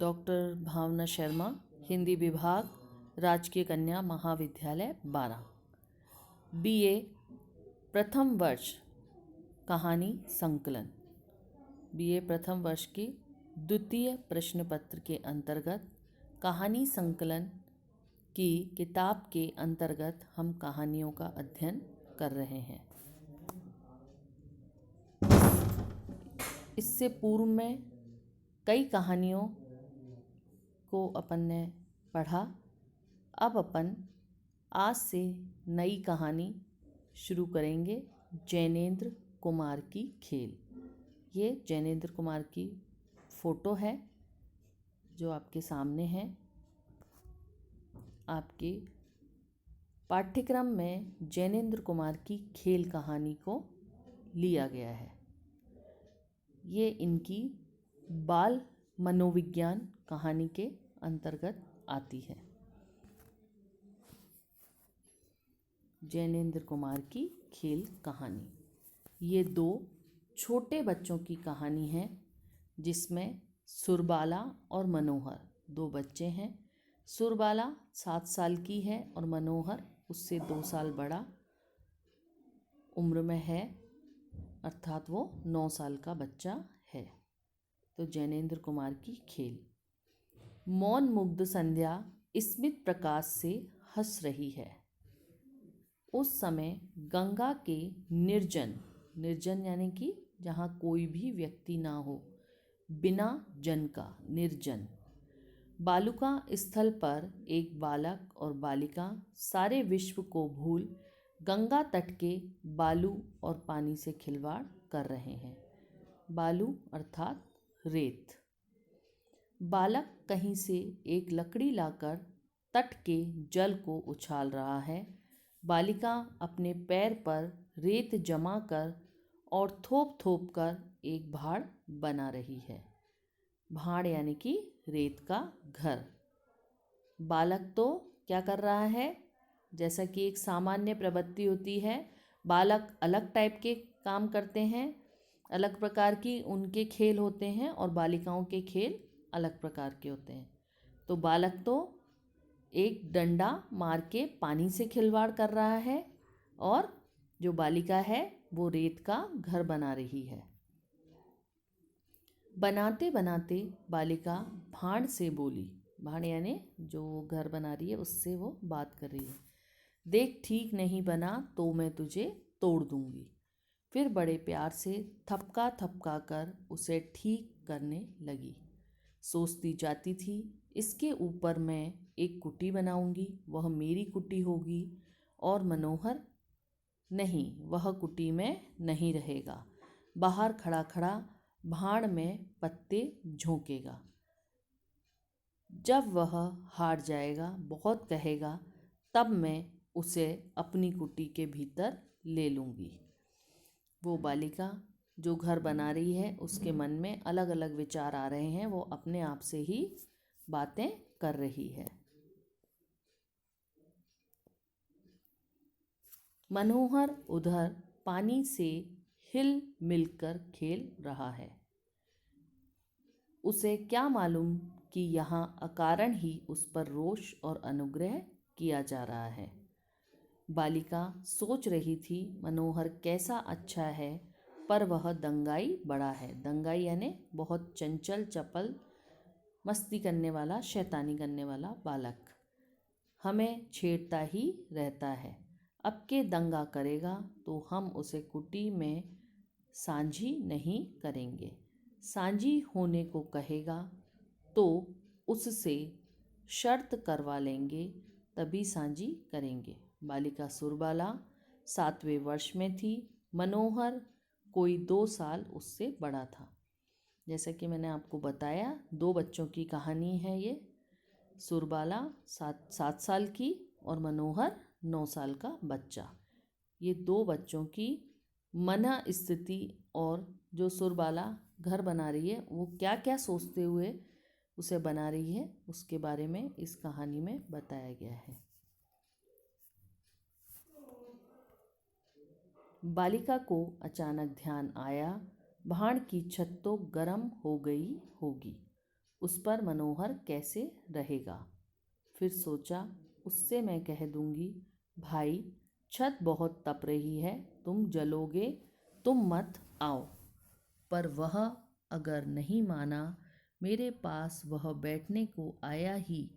Doctor भावना शर्मा, हिंदी विभाग, राजकीय कन्या महाविद्यालय 12, BA प्रथम वर्ष, कहानी संकलन। BA प्रथम वर्ष की द्वितीय प्रश्न पत्र के अंतर्गत कहानी संकलन की किताब के अंतर्गत हम कहानियों का अध्ययन कर रहे हैं। इससे पूर्व में कई कहानियों को अपन ने पढ़ा। अब अपन आज से नई कहानी शुरू करेंगे, जैनेंद्र कुमार की खेल। ये जैनेंद्र कुमार की फ़ोटो है जो आपके सामने है। आपके पाठ्यक्रम में जैनेंद्र कुमार की खेल कहानी को लिया गया है। ये इनकी बाल मनोविज्ञान कहानी के अंतर्गत आती है। जैनेंद्र कुमार की खेल कहानी, ये दो छोटे बच्चों की कहानी है जिसमें सुरबाला और मनोहर दो बच्चे हैं। सुरबाला 7 साल की है और मनोहर उससे 2 साल बड़ा उम्र में है, अर्थात वो 9 साल का बच्चा है। तो जैनेंद्र कुमार की खेल। मौन मुग्ध संध्या स्मित प्रकाश से हंस रही है। उस समय गंगा के निर्जन यानी कि जहाँ कोई भी व्यक्ति ना हो, बिना जन का निर्जन बालुका स्थल पर एक बालक और बालिका सारे विश्व को भूल गंगा तट के बालू और पानी से खिलवाड़ कर रहे हैं। बालू अर्थात रेत। बालक कहीं से एक लकड़ी लाकर तट के जल को उछाल रहा है। बालिका अपने पैर पर रेत जमा कर और थोप थोप कर एक भाड़ बना रही है। भाड़ यानी कि रेत का घर। बालक तो क्या कर रहा है, जैसा कि एक सामान्य प्रवृत्ति होती है, बालक अलग टाइप के काम करते हैं, अलग प्रकार की उनके खेल होते हैं और बालिकाओं के खेल अलग प्रकार के होते हैं। तो बालक तो एक डंडा मार के पानी से खिलवाड़ कर रहा है और जो बालिका है वो रेत का घर बना रही है। बनाते बनाते बालिका भाड़ से बोली, भाड़ यानी जो घर बना रही है उससे वो बात कर रही है, देख ठीक नहीं बना तो मैं तुझे तोड़ दूंगी। फिर बड़े प्यार से थपका थपका कर उसे ठीक करने लगी। सोचती जाती थी, इसके ऊपर मैं एक कुटी बनाऊंगी, वह मेरी कुटी होगी और मनोहर नहीं, वह कुटी में नहीं रहेगा, बाहर खड़ा खड़ा भाड़ में पत्ते झोंकेगा। जब वह हार जाएगा, बहुत कहेगा, तब मैं उसे अपनी कुटी के भीतर ले लूँगी। वो बालिका जो घर बना रही है उसके मन में अलग अलग विचार आ रहे हैं, वो अपने आप से ही बातें कर रही है। मनोहर उधर पानी से हिल मिलकर खेल रहा है। उसे क्या मालूम कि यहाँ अकारण ही उस पर रोष और अनुग्रह किया जा रहा है। बालिका सोच रही थी, मनोहर कैसा अच्छा है, पर वह दंगाई बड़ा है। दंगाई यानी बहुत चंचल, चपल, मस्ती करने वाला, शैतानी करने वाला बालक हमें छेड़ता ही रहता है। अब के दंगा करेगा तो हम उसे कुटी में सांझी नहीं करेंगे। सांझी होने को कहेगा तो उससे शर्त करवा लेंगे, तभी सांझी करेंगे। बालिका सुरबाला 7वें वर्ष में थी। मनोहर कोई 2 साल उससे बड़ा था। जैसा कि मैंने आपको बताया, 2 बच्चों की कहानी है ये। सुरबाला 7 साल की और मनोहर 9 साल का बच्चा। ये 2 बच्चों की मना स्थिति और जो सुरबाला घर बना रही है वो क्या क्या सोचते हुए उसे बना रही है, उसके बारे में इस कहानी में बताया गया है। बालिका को अचानक ध्यान आया, भाड़ की छत तो गर्म हो गई होगी। उस पर मनोहर कैसे रहेगा। फिर सोचा, उससे मैं कह दूंगी, भाई छत बहुत तप रही है, तुम जलोगे, तुम मत आओ। पर वह अगर नहीं माना, मेरे पास वह बैठने को आया ही,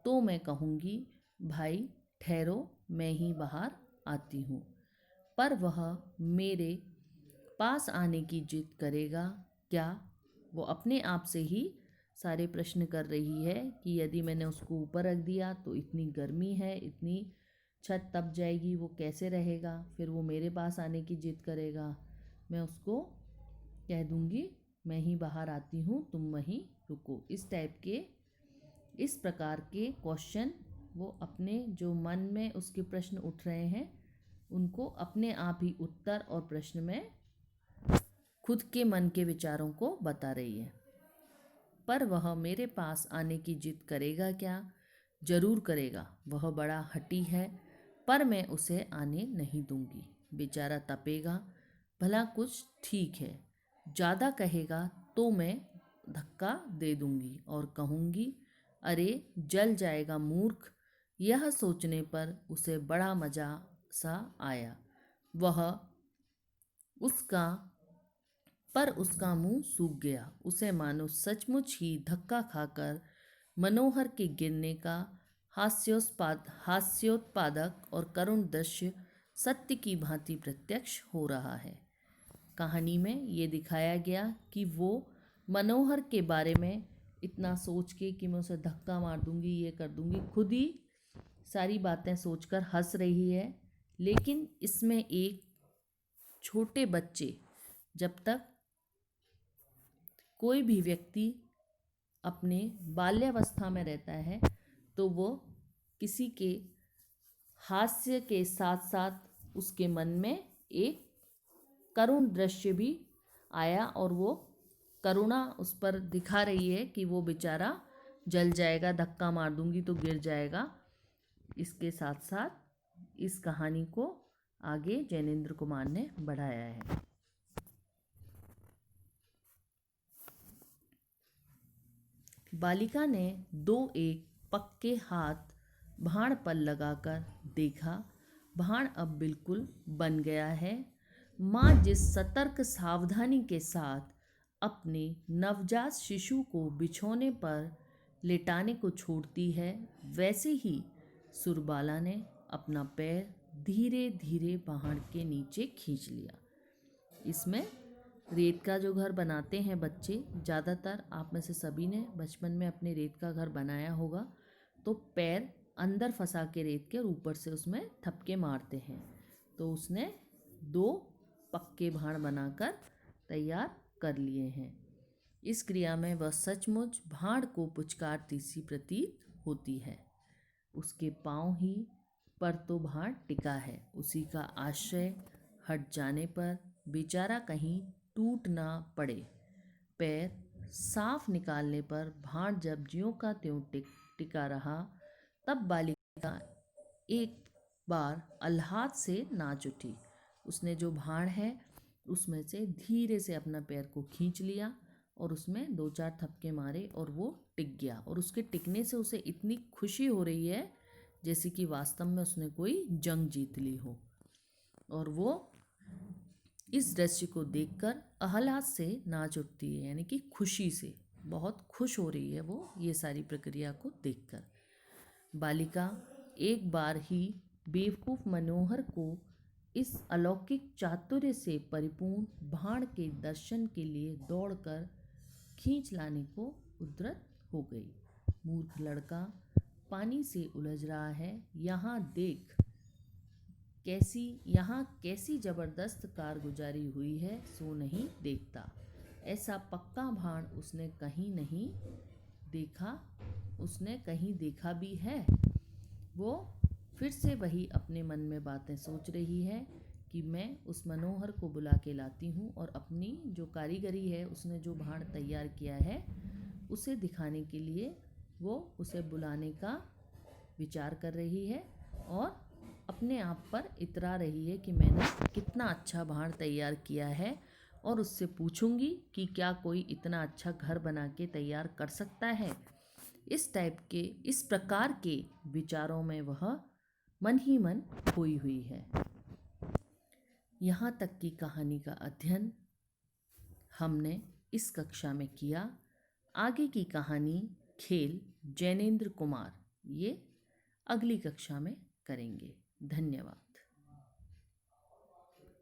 तो मैं कहूँगी, भाई ठहरो, मैं ही बाहर आती हूँ। पर वह मेरे पास आने की जिद करेगा क्या? वो अपने आप से ही सारे प्रश्न कर रही है कि यदि मैंने उसको ऊपर रख दिया तो इतनी गर्मी है, इतनी छत तप जाएगी, वो कैसे रहेगा। फिर वो मेरे पास आने की जिद करेगा, मैं उसको कह दूंगी, मैं ही बाहर आती हूँ, तुम वहीं रुको। इस प्रकार के क्वेश्चन वो अपने जो मन में उसके प्रश्न उठ रहे हैं उनको अपने आप ही उत्तर और प्रश्न में खुद के मन के विचारों को बता रही है। पर वह मेरे पास आने की जिद करेगा क्या? जरूर करेगा। वह बड़ा हठी है, पर मैं उसे आने नहीं दूंगी। बेचारा तपेगा, भला कुछ ठीक है। ज़्यादा कहेगा तो मैं धक्का दे दूंगी और कहूंगी, अरे जल जाएगा मूर्ख। यह सोचने पर उसे बड़ा मजा सा आया। वह उसका उसका मुंह सूख गया। उसे मानो सचमुच ही धक्का खाकर मनोहर के गिरने का हास्योत्पादक और करुण दृश्य सत्य की भांति प्रत्यक्ष हो रहा है। कहानी में ये दिखाया गया कि वो मनोहर के बारे में इतना सोच के कि मैं उसे धक्का मार दूंगी, ये कर दूंगी, खुद ही सारी बातें सोचकर हंस रही है। लेकिन इसमें एक छोटे बच्चे, जब तक कोई भी व्यक्ति अपने बाल्यावस्था में रहता है तो वो किसी के हास्य के साथ साथ उसके मन में एक करुण दृश्य भी आया और वो करुणा उस पर दिखा रही है कि वो बेचारा जल जाएगा, धक्का मार दूंगी तो गिर जाएगा। इसके साथ साथ इस कहानी को आगे जैनेन्द्र कुमार ने बढ़ाया है। बालिका ने एक पक्के हाथ भाण पर लगाकर देखा। भाण अब बिल्कुल बन गया है। माँ जिस सतर्क सावधानी के साथ अपने नवजात शिशु को बिछौने पर लेटाने को छोड़ती है, वैसे ही सुरबाला ने अपना पैर धीरे धीरे भाण के नीचे खींच लिया। इसमें रेत का जो घर बनाते हैं बच्चे, ज़्यादातर आप में से सभी ने बचपन में अपने रेत का घर बनाया होगा, तो पैर अंदर फंसा के रेत के ऊपर से उसमें थपके मारते हैं। तो उसने 2 पक्के भाण बनाकर तैयार कर लिए हैं। इस क्रिया में वह सचमुच भाण को पुचकारती सी प्रतीत होती है। उसके पाँव ही पर तो भाण टिका है। उसी का आश्रय हट जाने पर बेचारा कहीं टूट ना पड़े। पैर साफ निकालने पर भाण जब ज्यों का त्यों टिका रहा, तब बालिका एक बार आह्लाद से नाच उठी। उसने जो भाण है उसमें से धीरे से अपना पैर को खींच लिया और उसमें 2-4 थपके मारे और वो टिक गया। और उसके टिकने से उसे इतनी खुशी हो रही है जैसे कि वास्तव में उसने कोई जंग जीत ली हो। और वो इस दृश्य को देखकर आह्लाद से नाच उठती है, यानी कि खुशी से बहुत खुश हो रही है वो ये सारी प्रक्रिया को देखकर। बालिका एक बार ही बेवकूफ मनोहर को इस अलौकिक चातुर्य से परिपूर्ण भाण के दर्शन के लिए दौड़कर खींच लाने को उद्यत हो गई। मूर्ख लड़का पानी से उलझ रहा है, यहाँ देख कैसी जबरदस्त कारगुजारी हुई है, सो नहीं देखता। ऐसा पक्का भाण उसने कहीं नहीं देखा, उसने कहीं देखा भी है। वो फिर से वही अपने मन में बातें सोच रही है कि मैं उस मनोहर को बुला के लाती हूँ और अपनी जो कारीगरी है, उसने जो भाण तैयार किया है उसे दिखाने के लिए वो उसे बुलाने का विचार कर रही है और अपने आप पर इतरा रही है कि मैंने कितना अच्छा भाण तैयार किया है और उससे पूछूंगी कि क्या कोई इतना अच्छा घर बना के तैयार कर सकता है। इस प्रकार के विचारों में वह मन ही मन खोई हुई है। यहाँ तक की कहानी का अध्ययन हमने इस कक्षा में किया। आगे की कहानी खेल जैनेन्द्र कुमार ये अगली कक्षा में करेंगे। धन्यवाद।